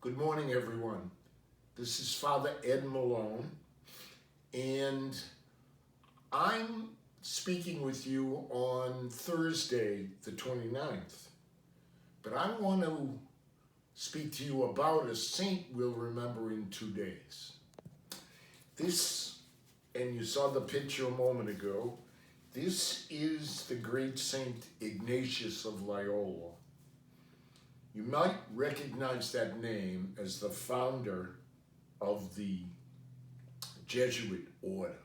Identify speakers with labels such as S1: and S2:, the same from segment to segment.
S1: Good morning, everyone. This is Father Ed Malone, and I'm speaking with you on Thursday, the 29th. But I want to speak to you about a saint we'll remember in 2 days. This, and you saw the picture a moment ago, this is the great Saint Ignatius of Loyola. You might recognize that name as the founder of the Jesuit order.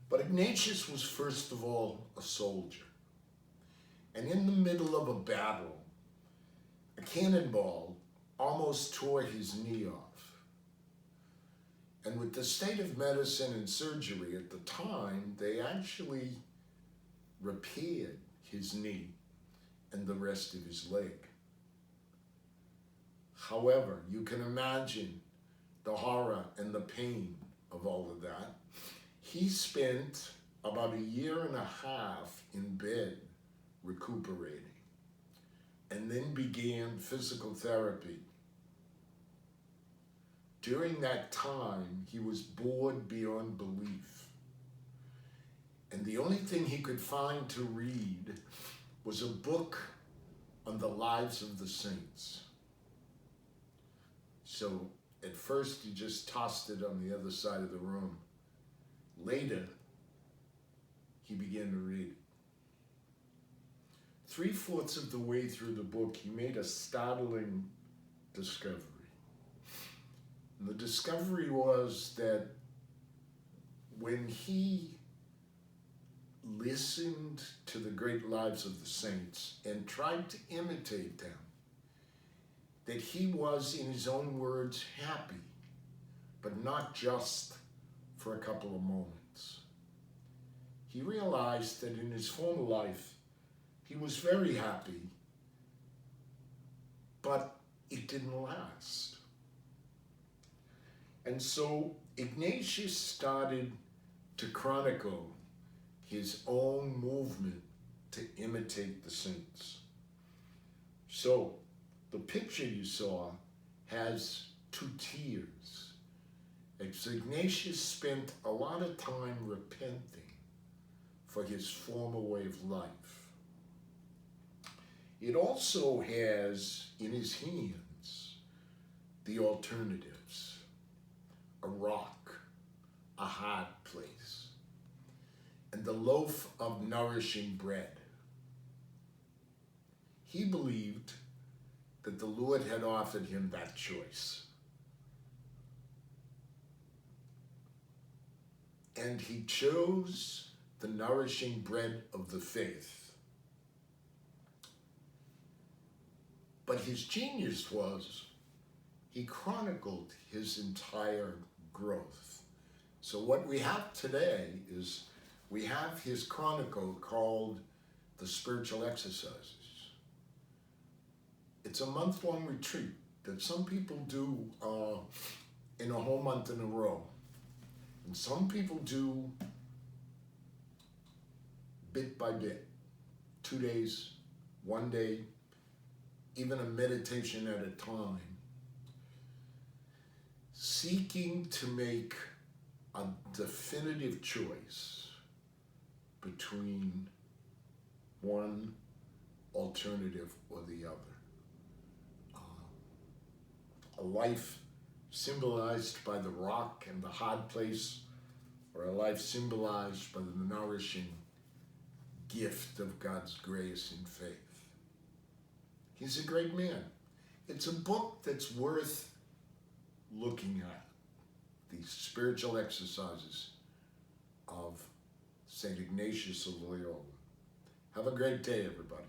S1: But Ignatius was first of all a soldier. And in the middle of a battle, a cannonball almost tore his knee off. And with the state of medicine and surgery at the time, they actually repaired his knee and the rest of his leg. However, you can imagine the horror and the pain of all of that. He spent about 1.5 years in bed recuperating, and then began physical therapy. During that time, he was bored beyond belief. And the only thing he could find to read was a book on the lives of the saints. So at first he just tossed it on the other side of the room. Later, he began to read it. 3/4 of the way through the book, he made a startling discovery. And the discovery was that when he listened to the great lives of the saints and tried to imitate them, that he was, in his own words, happy, but not just for a couple of moments. He realized that in his former life, he was very happy, but it didn't last. And so Ignatius started to chronicle his own movement to imitate the saints. So the picture you saw has 2 tiers. Ignatius spent a lot of time repenting for his former way of life. It also has in his hands the alternatives: a rock, a hard place, and the loaf of nourishing bread. He believed that the Lord had offered him that choice. And he chose the nourishing bread of the faith. But his genius was he chronicled his entire growth. So what we have today is we have his chronicle called The Spiritual Exercises. It's a month-long retreat that some people do in a whole month in a row. And some people do bit by bit, 2 days, 1 day, even a meditation at a time, seeking to make a definitive choice between one alternative or the other. A life symbolized by the rock and the hard place, or a life symbolized by the nourishing gift of God's grace and faith. He's a great man. It's a book that's worth looking at, the Spiritual Exercises of St. Ignatius of Loyola. Have a great day, everybody.